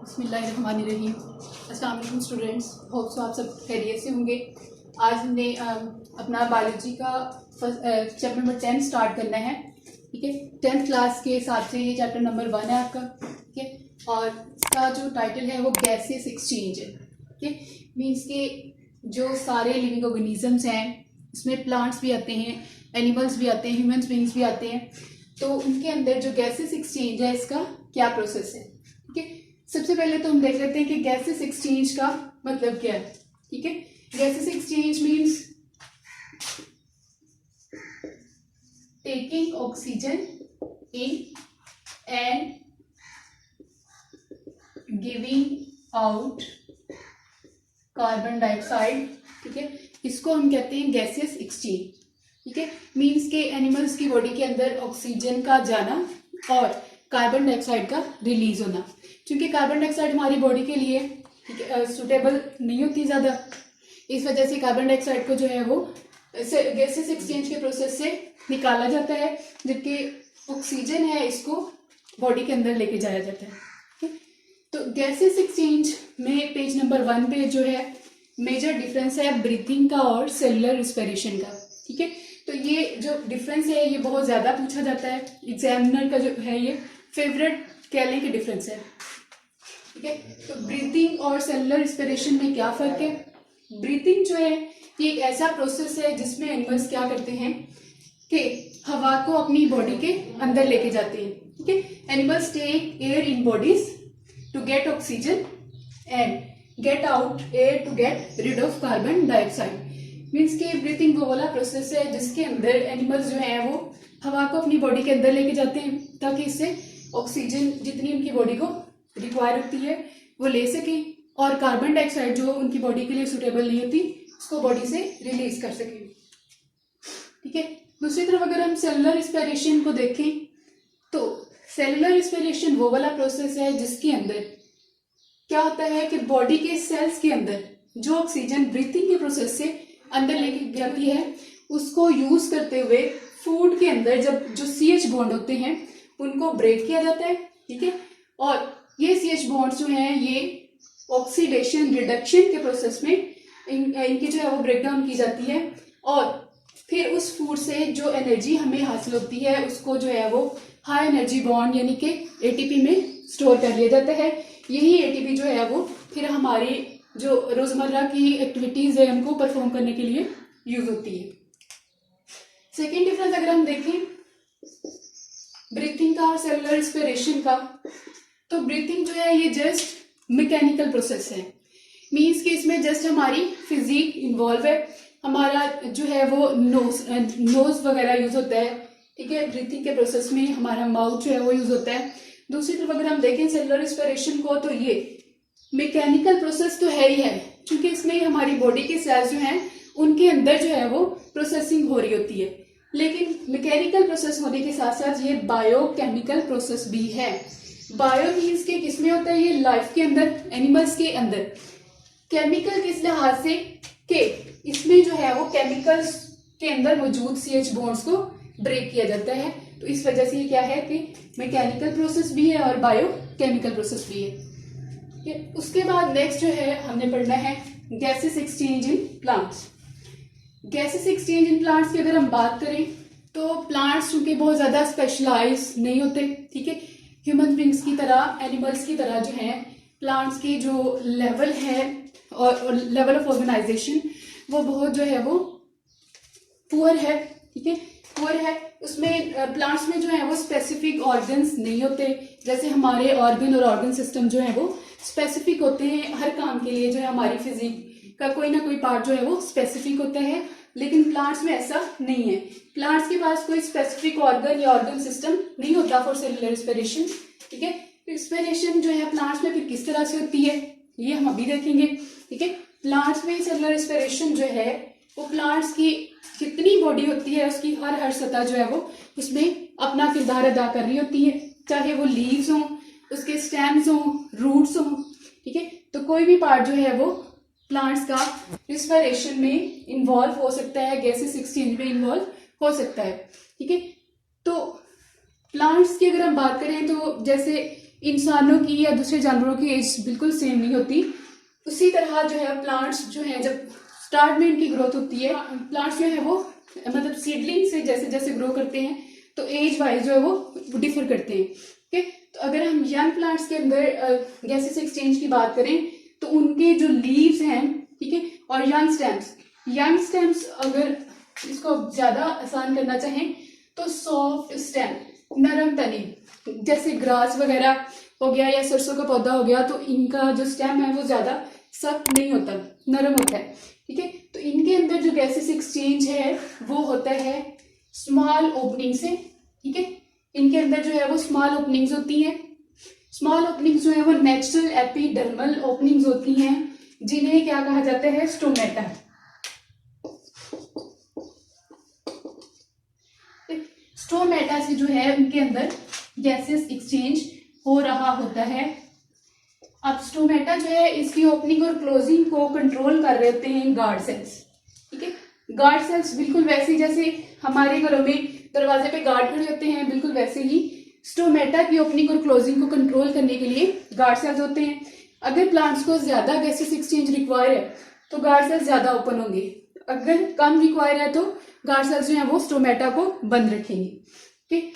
बिस्मिल्लाहिर्रहमानिर्रहीम। अस्सलाम वालेकुम स्टूडेंट्स, होप सो आप सब खैरियत से होंगे। आज हमने अपना बायोलॉजी का चैप्टर नंबर 10 स्टार्ट करना है। ठीक है, 10th क्लास के हिसाब से ये चैप्टर नंबर 1 है आपका। ठीक है, और इसका जो टाइटल है वो गैसेस एक्सचेंज है। ठीक है, मीन्स के जो सारे लिविंग ऑर्गेनिजम्स हैं उसमें प्लांट्स भी आते हैं, एनिमल्स भी आते हैं, ह्यूमन बीइंग्स भी आते हैं, तो उनके अंदर जो गैसेस एक्सचेंज है इसका क्या प्रोसेस है। ठीक है, सबसे पहले तो हम देख लेते हैं कि गैसेस एक्सचेंज का मतलब क्या है। ठीक है, gases exchange means taking oxygen in and giving out carbon dioxide. ठीक है, इसको हम कहते हैं गैसेस एक्सचेंज। ठीक है, मींस के एनिमल्स की बॉडी के अंदर ऑक्सीजन का जाना और कार्बन डाइऑक्साइड का रिलीज होना। क्योंकि कार्बन डाइऑक्साइड हमारी बॉडी के लिए सुटेबल नहीं होती ज़्यादा, इस वजह से कार्बन डाइऑक्साइड को जो है वो गैसेस एक्सचेंज के प्रोसेस से निकाला जाता है, जबकि ऑक्सीजन है इसको बॉडी के अंदर लेके जाया जाता है। ठीक, तो गैसेस एक्सचेंज में पेज नंबर 1 पे जो है मेजर डिफरेंस है ब्रीथिंग का और सेलुलर रिस्पिरेशन का। ठीक है, तो ये जो डिफरेंस है ये बहुत ज़्यादा पूछा जाता है, एग्जामिनर का जो है ये फेवरेट कह लें कि डिफरेंस है। ठीक है, तो ब्रीथिंग और सेलुलर रिस्पिरेशन में क्या फ़र्क है। ब्रीथिंग जो है ये एक ऐसा प्रोसेस है जिसमें एनिमल्स क्या करते हैं कि हवा को अपनी बॉडी के अंदर लेके जाते हैं। ठीक है, animals take air in bodies to get oxygen and get out air to get rid of carbon dioxide. Means के ब्रीथिंग वो वाला प्रोसेस है जिसके अंदर एनिमल्स जो है वो हवा को अपनी बॉडी के अंदर लेके जाते हैं ताकि इससे ऑक्सीजन जितनी उनकी बॉडी को रिक्वायर होती है वो ले सके, और कार्बन डाइऑक्साइड जो उनकी बॉडी के लिए सुटेबल नहीं होती उसको बॉडी से रिलीज कर सके। ठीक है, दूसरी तरफ अगर हम सेलुलर रिस्पिरेशन को देखें तो सेलुलर रिस्पिरेशन वो वाला प्रोसेस है जिसके अंदर क्या होता है कि बॉडी के सेल्स के अंदर जो ऑक्सीजन ब्रीथिंग के प्रोसेस से अंदर लेके जाती है उसको यूज करते हुए फूड के अंदर जब जो CH बॉन्ड होते हैं उनको ब्रेक किया जाता है। ठीक है, और ये CH बॉन्ड्स जो हैं ये ऑक्सीडेशन रिडक्शन के प्रोसेस में इनकी जो है वो ब्रेक डाउन की जाती है, और फिर उस फूड से जो एनर्जी हमें हासिल होती है उसको जो है वो हाई एनर्जी बॉन्ड यानी कि ATP में स्टोर कर लिया जाता है। यही ATP जो है वो फिर हमारी जो रोजमर्रा की एक्टिविटीज है उनको परफॉर्म करने के लिए यूज होती है। सेकेंड डिफरेंस अगर हम देखें ब्रीथिंग का और सेलुलर रिस्पिरेशन का, तो ब्रीथिंग जो है ये जस्ट मैकेनिकल प्रोसेस है। मीन्स कि इसमें जस्ट हमारी फिजिक इन्वॉल्व है, हमारा जो है वो नोज वगैरह यूज होता है। ठीक है, ब्रीथिंग के प्रोसेस में हमारा माउथ जो है वो यूज होता है। दूसरी तरफ अगर हम देखें सेलुलर रिस्पिरेशन को तो ये मैकेनिकल प्रोसेस तो है ही है, क्योंकि इसमें हमारी बॉडी के सेल्स जो हैं उनके अंदर जो है वो प्रोसेसिंग हो रही होती है, लेकिन मैकेनिकल प्रोसेस होने के साथ साथ ये बायोकेमिकल प्रोसेस भी है। बायो मीन्स के किसमें होता है ये लाइफ के अंदर, एनिमल्स के अंदर। केमिकल किस लिहाज से कि इसमें जो है वो केमिकल्स के अंदर मौजूद CH बॉन्ड्स को ब्रेक किया जाता है, तो इस वजह से ये क्या है कि मैकेनिकल प्रोसेस भी है और बायोकेमिकल प्रोसेस भी है। उसके बाद नेक्स्ट जो है हमने पढ़ना है gases exchange in plants. Gases exchange in plants की अगर हम बात करें तो प्लांट्स चूंकि बहुत ज़्यादा स्पेशलाइज नहीं होते, ठीक है, ह्यूमन बींग्स की तरह एनिमल्स की तरह जो है प्लांट्स की जो लेवल है और लेवल ऑफ ऑर्गेनाइजेशन वो बहुत जो है वो पुअर है। ठीक है, पुअर है, उसमें प्लांट्स में जो है वो स्पेसिफिक ऑर्गन्स नहीं होते, जैसे हमारे ऑर्गन और ऑर्गन सिस्टम जो है वो स्पेसिफिक होते हैं हर काम के लिए। जो है हमारी फिजिक का कोई ना कोई पार्ट जो है वो स्पेसिफिक होता है, लेकिन प्लांट्स में ऐसा नहीं है। प्लांट्स के पास कोई स्पेसिफिक ऑर्गन या ऑर्गन सिस्टम नहीं होता फॉर सेलुलर रिस्पिरेशन। ठीक है, रिस्पिरेशन जो है प्लांट्स में फिर किस तरह से होती है ये हम अभी देखेंगे। ठीक है, प्लांट्स में सेलुलर रिस्पिरेशन जो है वो प्लांट्स की जितनी बॉडी होती है उसकी हर सतह जो है वो उसमें अपना किरदार अदा कर रही होती है, चाहे वो लीव्स हों, उसके स्टेम्स हों, रूट्स हों। ठीक है, तो कोई भी पार्ट जो है वो प्लांट्स का रिस्पिरेशन में इन्वॉल्व हो सकता है, गैसेस एक्सचेंज में इन्वॉल्व हो सकता है। ठीक है, तो प्लांट्स की अगर हम बात करें तो जैसे इंसानों की या दूसरे जानवरों की एज बिल्कुल सेम नहीं होती। उसी तरह जो है प्लांट्स जो है जब स्टार्ट में इनकी ग्रोथ होती है, प्लांट्स जो है वो मतलब सीडलिंग से जैसे जैसे ग्रो करते हैं तो एज वाइज जो है वो डिफर करते हैं। ठीक है, तो अगर हम यंग प्लांट्स के अंदर गैसेस एक्सचेंज की बात करें तो उनके जो लीव्स हैं, ठीक है, और यंग स्टेम्स अगर इसको ज्यादा आसान करना चाहें तो सॉफ्ट स्टेम, नरम तने, जैसे ग्रास वगैरह हो गया या सरसों का पौधा हो गया, तो इनका जो स्टेम है वो ज्यादा सख्त नहीं होता, नरम होता है। ठीक है, तो इनके अंदर जो गैसेस एक्सचेंज है वो होता है स्मॉल ओपनिंग से। ठीक है, इनके अंदर जो है वो स्मॉल ओपनिंग्स होती हैं। स्मॉल ओपनिंग्स जो है वो नेचुरल एपिडर्मल ओपनिंग्स होती हैं, जिन्हें क्या कहा जाता है, स्टोमेटा। स्टोमेटा से जो है उनके अंदर गैसेस एक्सचेंज हो रहा होता है। अब स्टोमेटा जो है इसकी ओपनिंग और क्लोजिंग को कंट्रोल कर रहे होते हैं गार्ड सेल्स। ठीक है, गार्ड सेल्स बिल्कुल वैसे ही जैसे हमारे घरों में दरवाजे पे गार्ड खड़े होते हैं, बिल्कुल वैसे ही स्टोमेटा की ओपनिंग और क्लोजिंग को कंट्रोल करने के लिए गार्ड सेल्स होते हैं। अगर प्लांट्स को ज्यादा गैसेस एक्सचेंज रिक्वायर है तो गार्ड सेल्स ज्यादा ओपन होंगे, अगर कम रिक्वायर है तो गार्ड सेल्स जो है वो स्टोमेटा को बंद रखेंगे। ठीक,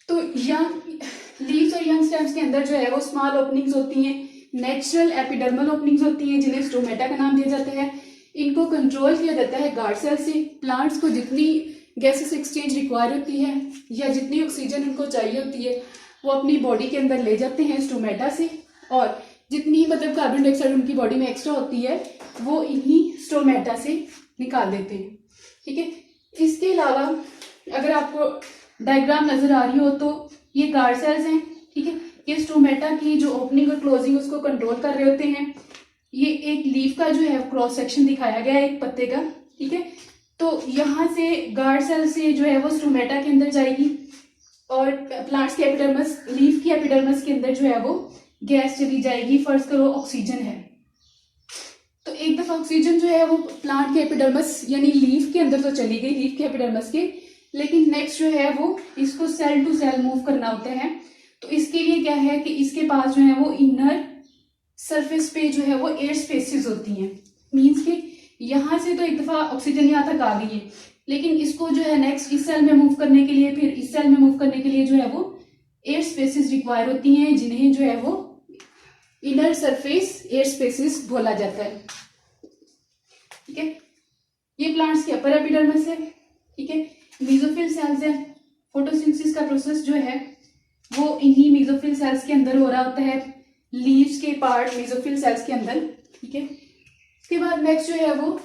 तो यंग लीव्स और यंग स्टेम्स के अंदर जो है वो स्मॉल ओपनिंग्स होती हैं, नेचुरल एपिडर्मल ओपनिंग्स होती हैं, जिन्हें स्टोमेटा का नाम दिया जाता है। इनको कंट्रोल किया जाता है गार्ड सेल से। प्लांट्स को जितनी गैसेस एक्सचेंज रिक्वायर होती है या जितनी ऑक्सीजन उनको चाहिए होती है वो अपनी बॉडी के अंदर ले जाते हैं स्टोमेटा से, और जितनी मतलब कार्बन डाइऑक्साइड उनकी बॉडी में एक्स्ट्रा होती है वो इन्हीं स्टोमेटा से निकाल देते हैं। ठीक है, इसके अलावा अगर आपको डायग्राम नजर आ रही हो तो ये गार्ड सेल्स हैं। ठीक है, ये स्टोमेटा की जो ओपनिंग और क्लोजिंग उसको कंट्रोल कर रहे होते हैं। ये एक लीफ का जो है क्रॉस सेक्शन दिखाया गया है एक पत्ते का। ठीक है, तो यहाँ से गार्ड सेल से जो है वो स्टोमेटा के अंदर जाएगी और प्लांट्स के एपिडर्मस, लीफ की एपिडर्मस के अंदर जो है वो गैस चली जाएगी। फर्ज करो ऑक्सीजन है, तो एक दफा ऑक्सीजन जो है वो प्लांट के एपिडर्मस यानी लीफ के अंदर तो चली गई, लीफ के एपिडर्मस के, लेकिन नेक्स्ट जो है वो इसको सेल टू सेल मूव करना होता है। तो इसके लिए क्या है कि इसके पास जो है वो इनर सरफेस पे जो है वो एयर स्पेसेस होती हैं। मींस कि यहाँ से तो एक दफा ऑक्सीजन यहाँ तक आ गई है, लेकिन इसको जो है नेक्स्ट इस सेल में मूव करने के लिए, फिर इस सेल में मूव करने के लिए जो है वो एयर स्पेसेस रिक्वायर होती हैं, जिन्हें जो है वो इनर सरफेस एयर स्पेसेस बोला जाता है। ठीक है, ये प्लांट्स के अपर एपिडर्मस है। ठीक है, मेसोफिल सेल्स है। फोटोसिंथेसिस का प्रोसेस जो है वो इन्हीं मेसोफिल सेल्स के अंदर हो रहा होता है, लीव्स के पार्ट मेसोफिल सेल्स के अंदर। ठीक है, इसके बाद नेक्स्ट जो है वो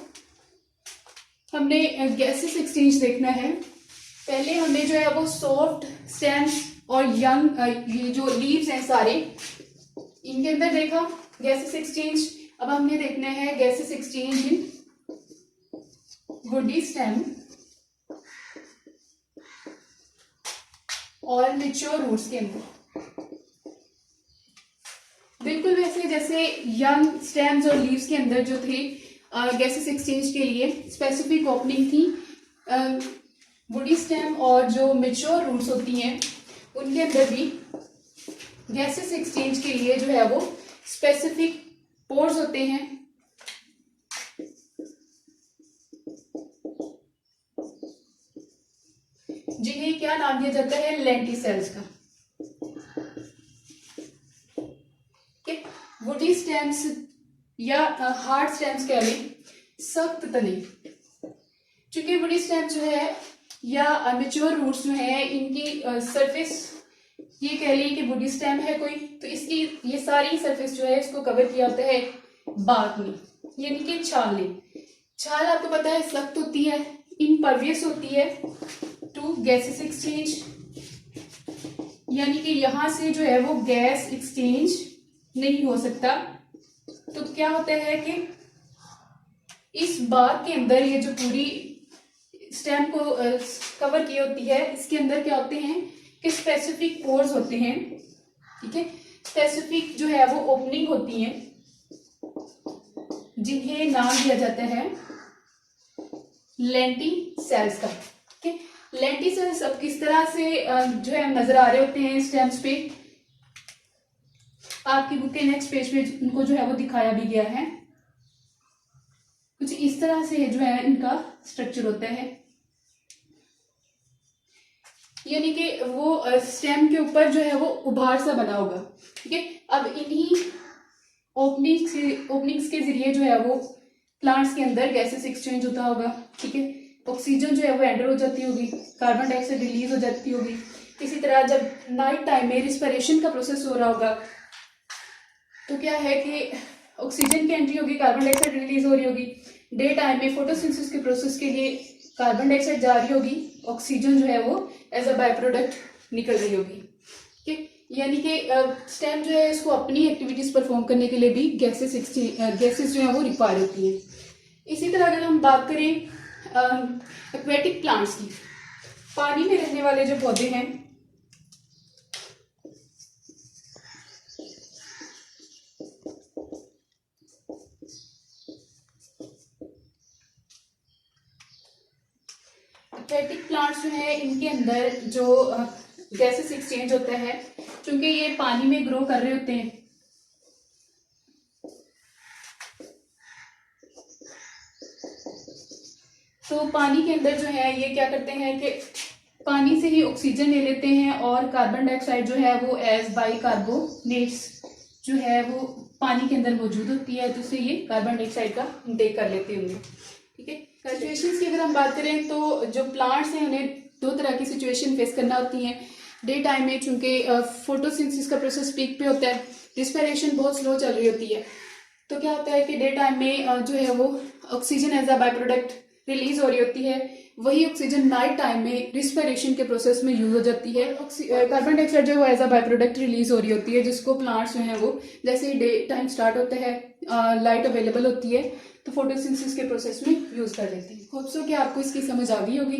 हमने गैसेस एक्सचेंज देखना है। पहले हमने जो है वो सॉफ्ट स्टेम्स और यंग ये जो लीव्स हैं सारे, इनके अंदर देखा गैसेस एक्सचेंज। अब हमने देखना है गैसेस एक्सचेंज इन वुडी स्टेम और मैच्योर रूट्स के अंदर। बिल्कुल वैसे जैसे यंग स्टेम्स और लीव्स के अंदर जो थे गैसेस एक्सचेंज के लिए स्पेसिफिक ओपनिंग थी, वुडी स्टेम और जो मैच्योर रूट्स होती हैं उनके अंदर भी गैसेस एक्सचेंज के लिए जो है वो स्पेसिफिक पोर्स होते हैं। जिन्हें क्या नाम दिया जाता है, लेंटिसेल्स का। वुडी स्टेम्स या हार्ड स्टेम्स कह लें, सख्त तने। चूंकि वुडी स्टेम जो है या मैच्योर रूट्स जो है इनकी सरफेस, ये कह ली कि वुडी स्टेम है कोई, तो इसकी ये सारी सरफेस जो है इसको कवर किया होता है बार्क में, यानी कि छाल ने। छाल आपको पता है सख्त होती है, इम्परवियस होती है टू गैसेस एक्सचेंज, यानी कि यहां से जो है वो गैस एक्सचेंज नहीं हो सकता। तो क्या होता है कि इस बार्क के अंदर ये जो पूरी स्टेम को कवर की होती है, इसके अंदर क्या होते हैं कि स्पेसिफिक पोर्स होते हैं। ठीक है, स्पेसिफिक जो है वो ओपनिंग होती है, जिन्हें नाम दिया जाता है लेंटिसेल्स का। ठीक है, लेंटिसेल्स अब किस तरह से जो है नजर आ रहे होते हैं स्टेम्स पे, आपकी बुक के नेक्स्ट पेज पे उनको जो है वो दिखाया भी गया है। कुछ इस तरह से जो है इनका स्ट्रक्चर होता है, यानी कि वो स्टेम के ऊपर जो है वो उभार सा बना होगा। ठीक है, अब इन्हीं ओपनिंग्स के जरिए जो है वो प्लांट्स के अंदर गैसेस एक्सचेंज होता होगा। ठीक है, ऑक्सीजन जो है वो एंटर हो जाती होगी, कार्बन डाइऑक्साइड रिलीज हो जाती होगी। इसी तरह जब नाइट टाइम में रिस्पिरेशन का प्रोसेस हो रहा होगा तो क्या है कि ऑक्सीजन की एंट्री होगी, कार्बन डाइऑक्साइड रिलीज हो रही होगी। डे टाइम में फोटोसिंथेसिस के प्रोसेस के लिए कार्बन डाइऑक्साइड जा रही होगी, ऑक्सीजन जो है वो एज अ बाय प्रोडक्ट निकल रही होगी। ठीक है, यानी कि स्टेम जो है इसको अपनी एक्टिविटीज परफॉर्म करने के लिए भी गैसेस जो है वो रिक्वायर होती है। इसी तरह अगर हम बात करें एक्वेटिक प्लांट्स की, पानी में रहने वाले जो पौधे हैं, एक्वेटिक प्लांट्स जो है इनके अंदर जो गैसेस एक्सचेंज होता है, क्योंकि ये पानी में ग्रो कर रहे होते हैं, तो पानी के अंदर जो है ये क्या करते हैं कि पानी से ही ऑक्सीजन ले लेते हैं और कार्बन डाइऑक्साइड जो है वो एज बाइकार्बोनेट्स जो है वो पानी के अंदर मौजूद होती है, जिससे ये कार्बन डाइऑक्साइड का इंटेक कर लेते होंगे। ठीक है, सिचुएशंस की अगर हम बात करें तो जो प्लांट्स हैं उन्हें दो तरह की सिचुएशन फेस करना होती है। डे टाइम में चूंकि फोटोसिंथेसिस का प्रोसेस पीक पे होता है, रिस्पिरेशन बहुत स्लो चल रही होती है, तो क्या होता है कि डे टाइम में जो है वो oxygen as a by product release हो रही होती है, वही ऑक्सीजन नाइट टाइम में रिस्पिरेशन के प्रोसेस में यूज हो जाती है। कार्बन डाइऑक्साइड जो है as a by product release हो रही होती है, जिसको प्लांट्स जो है वो जैसे ही डे टाइम स्टार्ट होता है, लाइट अवेलेबल होती है, तो फोटोसिंथेसिस के प्रोसेस में यूज कर लेते हैं। होप सो कि आपको इसकी समझ आ गई होगी।